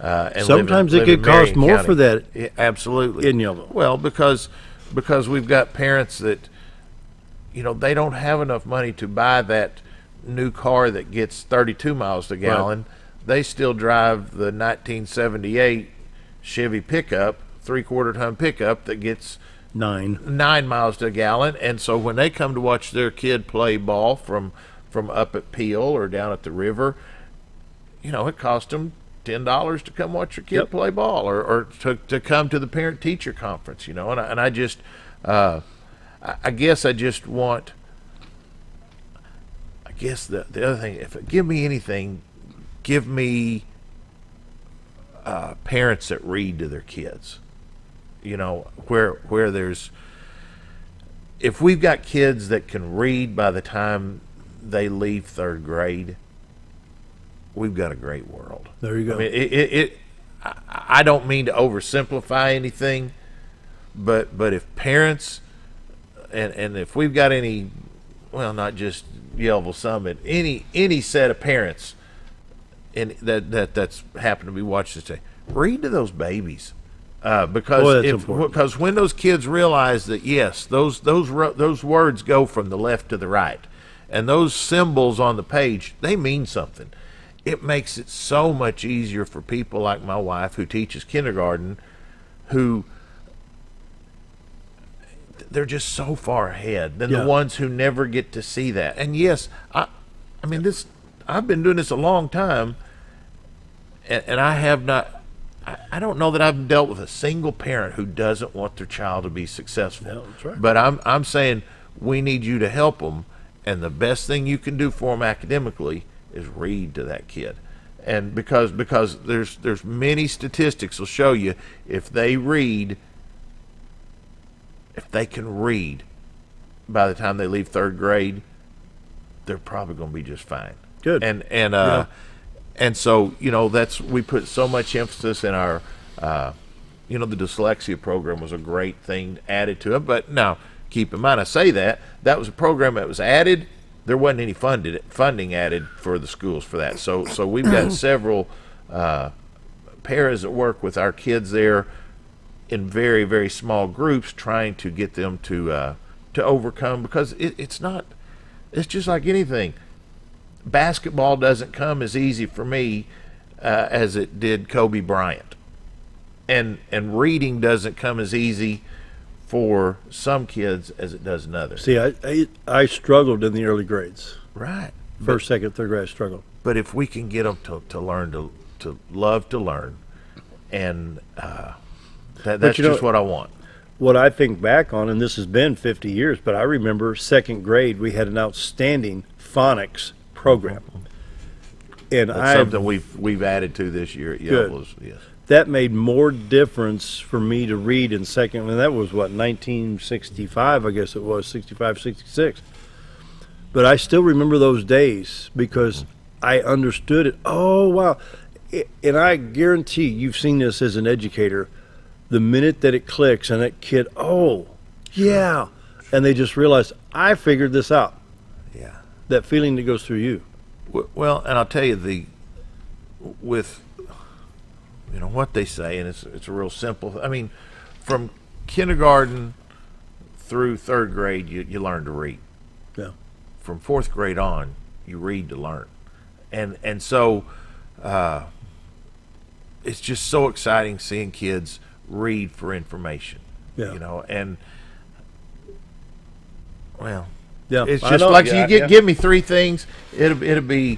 And sometimes it could cost more County. for that. Yeah, absolutely. In Yellville. Well, because we've got parents that, they don't have enough money to buy that new car that gets 32 miles a gallon. Right. They still drive the 1978 Chevy pickup, 3/4 ton pickup that gets 9 miles to a gallon. And so when they come to watch their kid play ball from up at Peel or down at the river, it costs them $10 to come watch your kid play ball, or to come to the parent-teacher conference, and I just, I guess I just want, the other thing, give me anything, give me parents that read to their kids, where there's, if we've got kids that can read by the time they leave 3rd grade, we've got a great world. There you go. I mean, I don't mean to oversimplify anything, but if parents, and if we've got any, well, not just Yellville-Summit, any set of parents that's happened to be watching this today, read to those babies, because when those kids realize that, yes, those words go from the left to the right, and those symbols on the page, they mean something. It makes it so much easier for people like my wife, who teaches kindergarten, who they're just so far ahead than the ones who never get to see that. And yes, I mean, I've been doing this a long time, and I have not. I don't know that I've dealt with a single parent who doesn't want their child to be successful. Yeah, that's right. But I'm saying we need you to help them, and the best thing you can do for them academically is read to that kid. And because there's many statistics will show you, if they can read by the time they leave 3rd grade, they're probably going to be just fine. Good. And so, we put so much emphasis in our the dyslexia program was a great thing added to it. But now, keep in mind, I say that was a program that was added. There wasn't any funding added for the schools for that. So we've got several paras that work with our kids there in very, very small groups, trying to get them to overcome, because it's just like anything. Basketball doesn't come as easy for me as it did Kobe Bryant, and reading doesn't come as easy for some kids as it does in others. See, I struggled in the early grades. Right. 1st, 2nd, 3rd grade, I struggled. But if we can get them to learn to love to learn, and that's just what I want. What I think back on, and this has been 50 years, but I remember 2nd grade we had an outstanding phonics program. And that's something we've added to this year at Yellville's. Yes. That made more difference for me to read in 2nd, and that was, 1965, I guess it was, 65, 66. But I still remember those days because I understood it. Oh, wow. And I guarantee you've seen this as an educator. The minute that it clicks and that kid, yeah, and they just realize, I figured this out. Yeah. That feeling that goes through you. Well, and I'll tell you, with what they say, and it's a real simple. I mean, from kindergarten through 3rd grade, you learn to read. Yeah. From 4th grade on, you read to learn, and so it's just so exciting seeing kids read for information. Yeah. And well. Yeah, it's just like give me 3 things. It'll be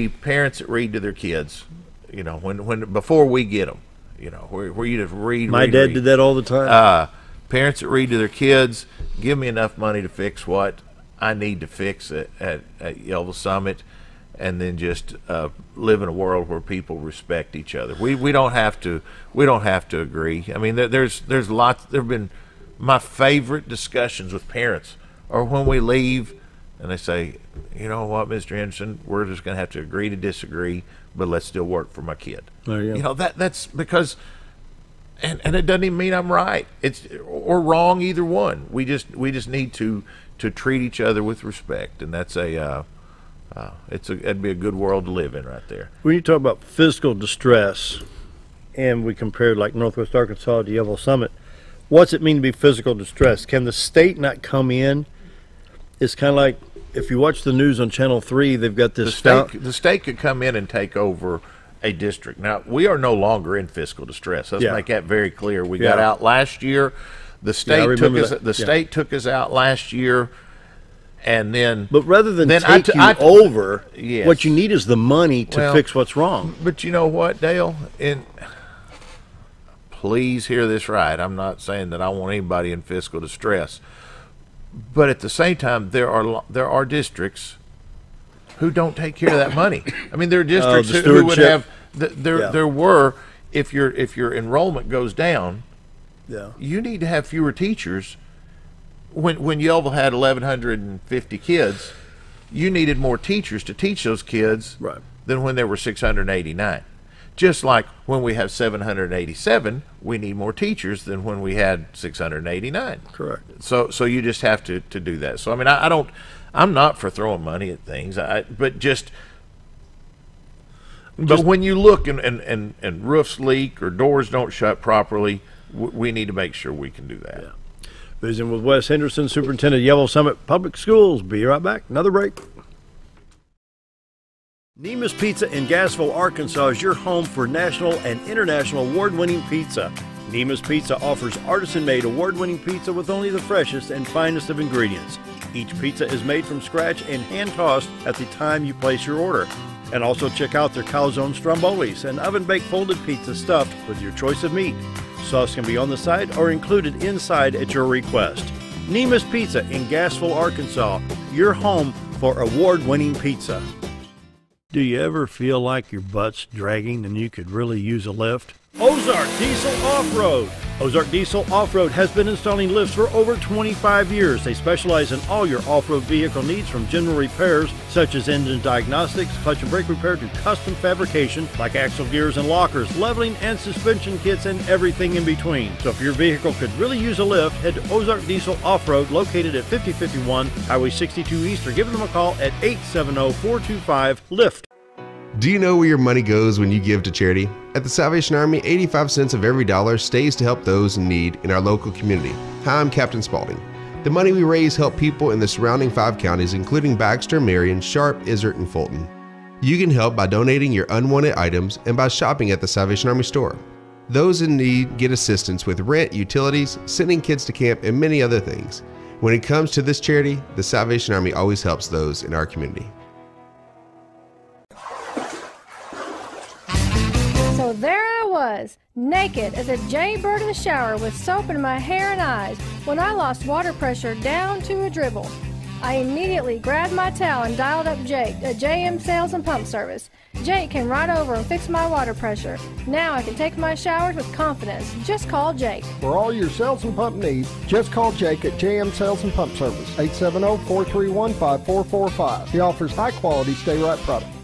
parents that read to their kids. When before we get them, where you just read. My dad did that all the time. Parents that read to their kids. Give me enough money to fix what I need to fix at Yellville-Summit, and then just live in a world where people respect each other. We don't have to agree. I mean, there's lots. There've been my favorite discussions with parents are when we leave and they say, you know what, Mr. Henderson, we're just going to have to agree to disagree, but let's still work for my kid. There you go. You know, that's because, and it doesn't even mean I'm right. It's or wrong, either one. We just need to treat each other with respect, and that's it'd be a good world to live in right there. When you talk about physical distress, and we compared like Northwest Arkansas to Yellville-Summit, what's it mean to be physical distress? Can the state not come in? It's kind of like if you watch the news on Channel 3, they've got this. The state could come in and take over a district. Now, we are no longer in fiscal distress. Let's make that very clear. We got out last year. The state state took us out last year. And then, but rather than take you over, what you need is the money to fix what's wrong. But you know what, Dale? Please hear this right. I'm not saying that I want anybody in fiscal distress, but at the same time, there are districts who don't take care of that money. I mean, there are districts who would have there were if your enrollment goes down, you need to have fewer teachers. When Yellville had 1,150 kids, you needed more teachers to teach those kids than when there were 689. Just like when we have 787, we need more teachers than when we had 689. Correct. So you just have to do that. So I mean, I'm not for throwing money at things. But when you look and roofs leak or doors don't shut properly, we need to make sure we can do that. Yeah. Visiting with Wes Henderson, Superintendent, Yellville-Summit Public Schools. Be right back. Another break. Neema's Pizza in Gassville, Arkansas is your home for national and international award-winning pizza. Neema's Pizza offers artisan-made award-winning pizza with only the freshest and finest of ingredients. Each pizza is made from scratch and hand-tossed at the time you place your order. And also check out their calzone strombolis, an oven-baked folded pizza stuffed with your choice of meat. Sauce can be on the side or included inside at your request. Neema's Pizza in Gassville, Arkansas, your home for award-winning pizza. Do you ever feel like your butt's dragging and you could really use a lift? Ozark Diesel Off-Road. Ozark Diesel Off-Road has been installing lifts for over 25 years. They specialize in all your off-road vehicle needs, from general repairs such as engine diagnostics, clutch and brake repair, to custom fabrication like axle gears and lockers, leveling and suspension kits, and everything in between. So if your vehicle could really use a lift, head to Ozark Diesel Off-Road, located at 5051 Highway 62 East, or give them a call at 870-425-LIFT. Do you know where your money goes when you give to charity? At the Salvation Army, 85 cents of every dollar stays to help those in need in our local community. Hi, I'm Captain Spaulding. The money we raise help people in the surrounding 5 counties, including Baxter, Marion, Sharp, Izzard, and Fulton. You can help by donating your unwanted items and by shopping at the Salvation Army store. Those in need get assistance with rent, utilities, sending kids to camp, and many other things. When it comes to this charity, the Salvation Army always helps those in our community. So there I was, naked as a jaybird in the shower with soap in my hair and eyes, when I lost water pressure down to a dribble. I immediately grabbed my towel and dialed up Jake at JM Sales and Pump Service. Jake came right over and fixed my water pressure. Now I can take my showers with confidence. Just call Jake. For all your sales and pump needs, just call Jake at JM Sales and Pump Service, 870-431-5445. He offers high-quality stay-right products.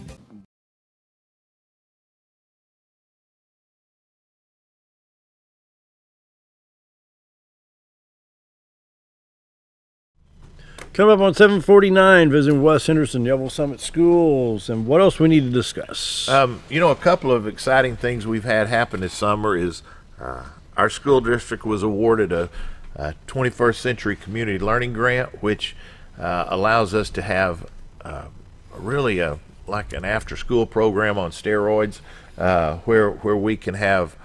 Coming up on 749, visiting Wes Henderson, Yellville-Summit Schools, and what else we need to discuss? You know, a couple of exciting things we've had happen this summer is our school district was awarded a 21st Century Community Learning Grant, which allows us to have really like an after-school program on steroids, where we can have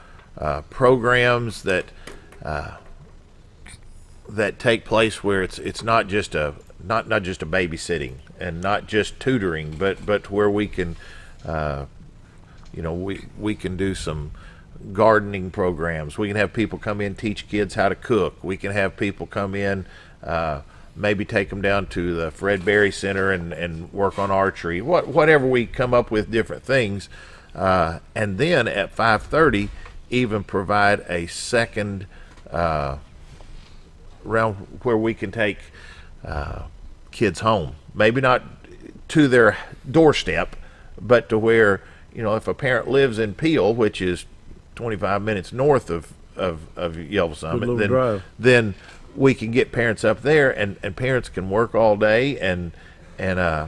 programs that take place where it's not just a babysitting and not just tutoring, but where we can we can do some gardening programs. We can have people come in, teach kids how to cook. We can have people come in maybe take them down to the Fred Berry Center and work on archery, whatever we come up with, different things. And then at 5:30, even provide a second round where we can take kids home. Maybe not to their doorstep, but to where, if a parent lives in Peel, which is 25 minutes north of Yellville-Summit, then we can get parents up there, and parents can work all day and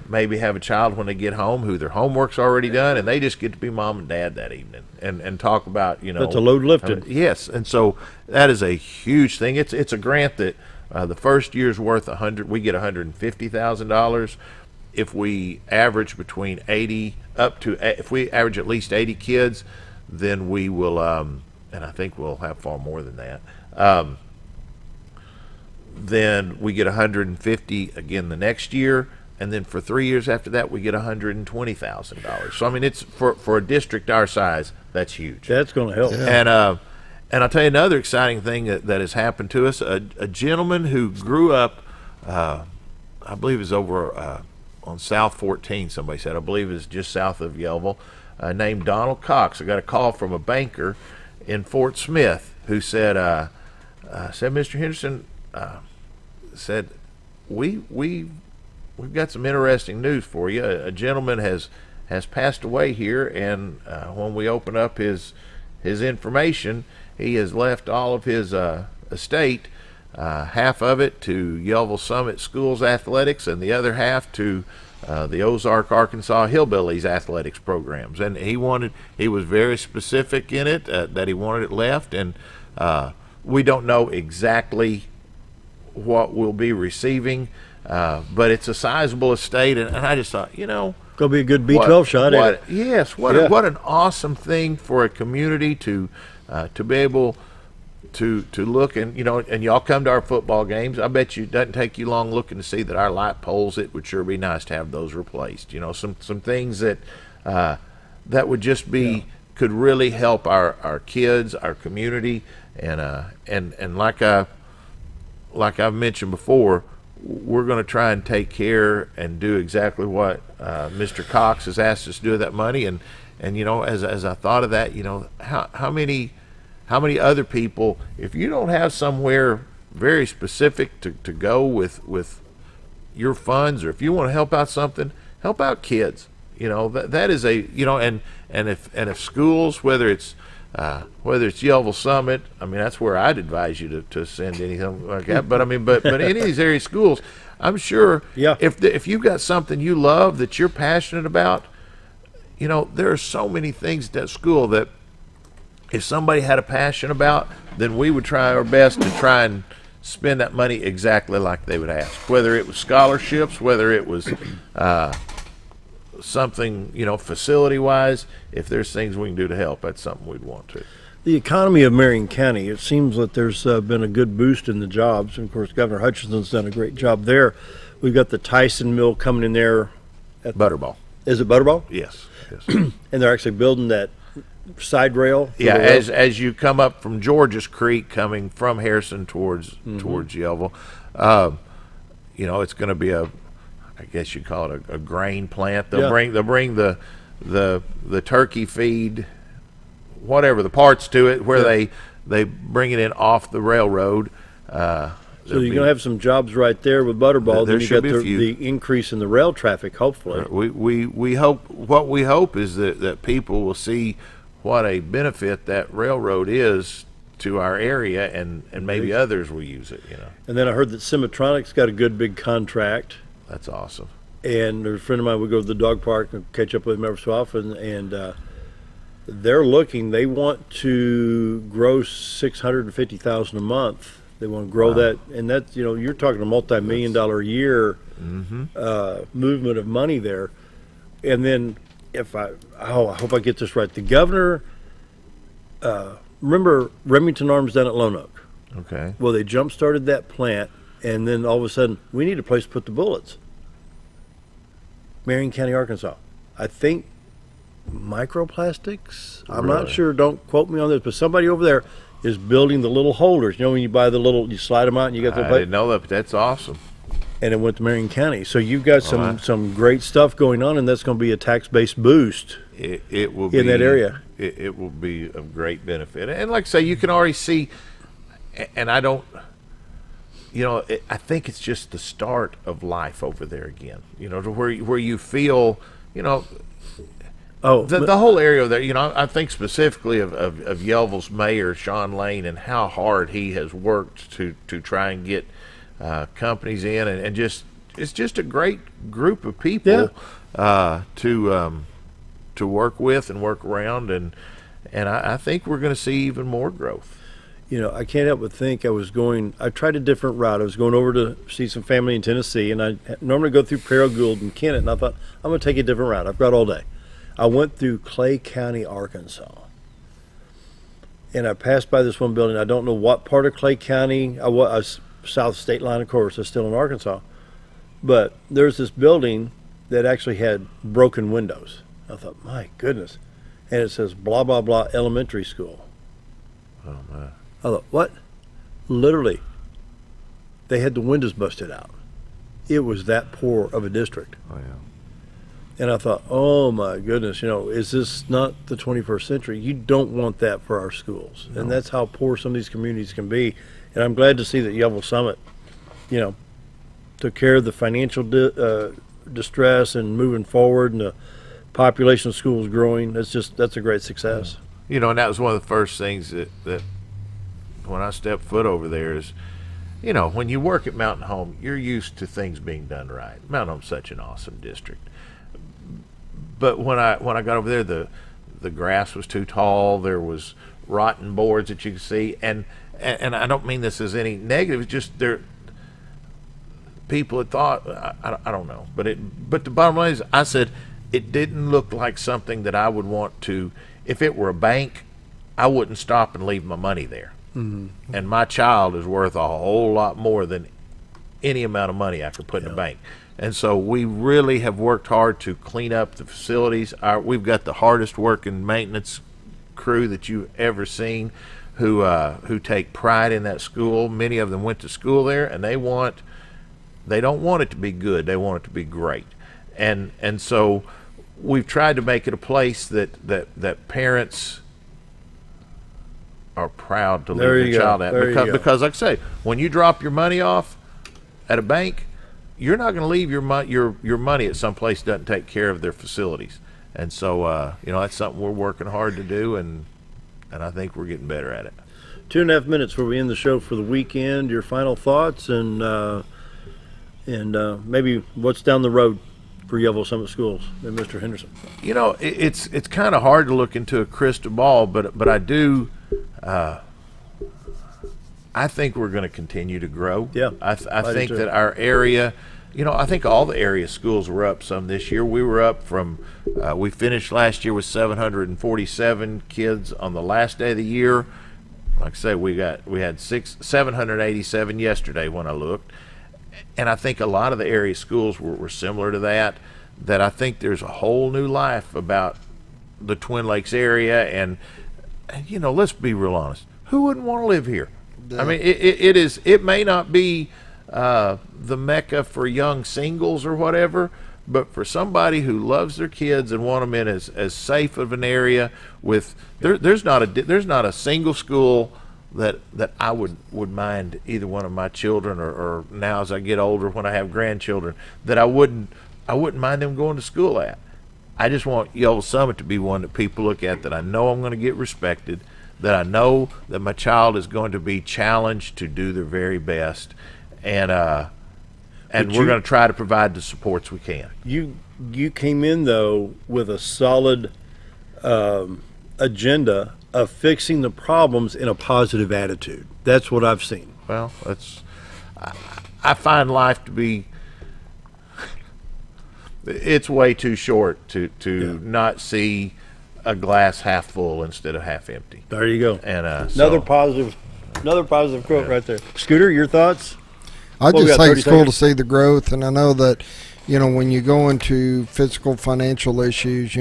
maybe have a child when they get home who their homework's already done, and they just get to be mom and dad that evening and talk about, That's a load lifted. Yes, and so that is a huge thing. It's a grant that the first year's worth we get $150,000. If we average between 80 if we average at least 80 kids, then we will, and I think we'll have far more than that. Then we get $150 again the next year, and then for 3 years after that we get $120,000. So I mean, it's for a district our size, that's huge. That's going to help. Yeah. And I'll tell you another exciting thing that has happened to us. A gentleman who grew up, I believe is over on South 14. Somebody said, I believe is just south of Yellville, named Donald Cox. I got a call from a banker in Fort Smith who said, Mr. Henderson, said, we've got some interesting news for you. A gentleman has passed away here, and when we open up his information, he has left all of his estate, half of it to Yellville-Summit Schools Athletics, and the other half to the Ozark, Arkansas Hillbillies athletics programs. And he was very specific in it that he wanted it left, and we don't know exactly what we'll be receiving, but it's a sizable estate, and I just thought, gonna be a good B12 shot at it. Yes, what an awesome thing for a community to be able to look, and and y'all come to our football games. I bet you it doesn't take you long looking to see that our light poles, it would sure be nice to have those replaced. Some things that that would just be could really help our kids, our community, and like I've mentioned before, we're going to try and take care and do exactly what Mr. Cox has asked us to do with that money. And as I thought of that, how many other people, if you don't have somewhere very specific to go with your funds, or if you want to help out something, help out kids. That is a and if schools, whether it's Yellville-Summit, I mean, that's where I'd advise you to send anything like that. But I mean, but any of these area schools, I'm sure, if you've got something you love that you're passionate about, there are so many things at that school that if somebody had a passion about, then we would try our best to try and spend that money exactly like they would ask. Whether it was scholarships, whether it was something, facility-wise, if there's things we can do to help, that's something we'd want to. The economy of Marion County, it seems that there's been a good boost in the jobs. And of course, Governor Hutchinson's done a great job there. We've got the Tyson Mill coming in there. At Butterball. Is it Butterball? Yes. And they're actually building that side rail. Yeah, as you come up from Georges Creek, coming from Henderson towards Yellville, it's going to be I guess you'd call it a grain plant. They'll bring the turkey feed, whatever the parts to it, where they bring it in off the railroad. So you're going to have some jobs right there with Butterball. There then you should got be the increase in the rail traffic, hopefully. We hope, what we hope is that people will see what a benefit that railroad is to our area, and maybe others will use it. And then I heard that Symmetronic's got a good big contract. That's awesome. And there's a friend of mine, we go to the dog park and catch up with him every so often, and they want to gross $650,000 a month. They want to grow that, and that's, you're talking a multi-million-dollar a year movement of money there. And then I hope I get this right. The governor, remember Remington Arms down at Lone Oak? Okay. Well, they jump-started that plant, and then all of a sudden, we need a place to put the bullets. Marion County, Arkansas. I think microplastics. I'm not sure. Don't quote me on this, but somebody over there is building the little holders. When you buy the little, you slide them out and you got the. I didn't know that, but that's awesome. and it went to Marion County. So you've got some great stuff going on, and that's going to be a tax-based boost. It will in that area. It will be of great benefit, and like I say, you can already see. And I don't, I think it's just the start of life over there again. To where you feel, the whole area there. I think specifically of Yellville's mayor Sean Lane and how hard he has worked to try and get companies in, and just it's just a great group of people to work with and work around, and I think we're going to see even more growth. I can't help but think I tried a different route. I was going over to see some family in Tennessee, and I normally go through Paragould and Kennett, and I thought, I'm going to take a different route. I've got all day. I went through Clay County, Arkansas, and I passed by this one building. I don't know what part of Clay County. I was south state line, of course. It's still in Arkansas. But there's this building that actually had broken windows. I thought, my goodness. And it says, blah, blah, blah, elementary school. Oh, my. I thought, what? Literally, they had the windows busted out. It was that poor of a district. Oh, yeah. And I thought, oh, my goodness, is this not the 21st century? You don't want that for our schools. No. And that's how poor some of these communities can be. And I'm glad to see that Yellville-Summit, took care of the financial distress and moving forward, and the population of schools growing. That's a great success. And that was one of the first things that when I stepped foot over there is, when you work at Mountain Home, you're used to things being done right. Mountain Home's such an awesome district. But when I got over there, the grass was too tall. There was rotten boards that you could see, and I don't mean this as any negative. It's just people had thought, I don't know, but the bottom line is, I said it didn't look like something that I would want to. If it were a bank, I wouldn't stop and leave my money there. Mm-hmm. And my child is worth a whole lot more than any amount of money I could put in a bank. And so we really have worked hard to clean up the facilities. We've got the hardest working maintenance crew that you've ever seen, who take pride in that school. Many of them went to school there, and they don't want it to be good. They want it to be great. And so we've tried to make it a place that parents are proud to leave their child at, because like I say, when you drop your money off at a bank, you're not going to leave your money at some place that doesn't take care of their facilities. And so that's something we're working hard to do, and I think we're getting better at it. 2.5 minutes before we end the show for the weekend. Your final thoughts and maybe what's down the road for Yellville-Summit Schools and Mr. Henderson. It's kind of hard to look into a crystal ball, but I do. I think we're going to continue to grow. Yeah, I think that our area, I think all the area schools were up some this year. We were up from, we finished last year with 747 kids on the last day of the year. Like I say, we had 787 yesterday when I looked. And I think a lot of the area schools were similar to that I think there's a whole new life about the Twin Lakes area. And let's be real honest. Who wouldn't want to live here? Yeah. I mean, it may not be the mecca for young singles or whatever, but for somebody who loves their kids and want them in as safe of an area with, there's not a single school that I would mind either one of my children or now as I get older when I have grandchildren that I wouldn't mind them going to school at. I just want Yellville-Summit to be one that people look at that I know I'm going to get respected, that I know that my child is going to be challenged to do their very best, and we're going to try to provide the supports we can. You came in though with a solid agenda of fixing the problems in a positive attitude. That's what I've seen. Well, I find life to be, it's way too short to not see a glass half full instead of half empty. There you go. And another positive quote right there. Scooter, your thoughts? I just think it's cool to see the growth, and I know that when you go into fiscal financial issues,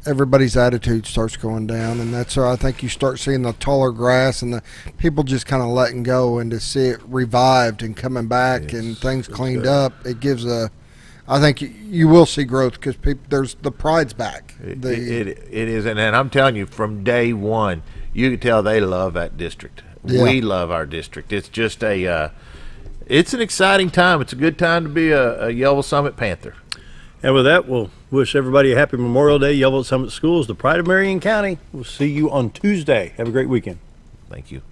everybody's attitude starts going down, and that's why I think you start seeing the taller grass and the people just kind of letting go, and to see it revived and coming back and things cleaned up. It gives I think you will see growth because there's the pride's back. It is, and I'm telling you, from day one, you can tell they love that district. Yeah. We love our district. It's just it's an exciting time. It's a good time to be a Yellville-Summit Panther. And with that, we'll wish everybody a happy Memorial Day. Yellville-Summit Schools, the pride of Marion County. We'll see you on Tuesday. Have a great weekend. Thank you.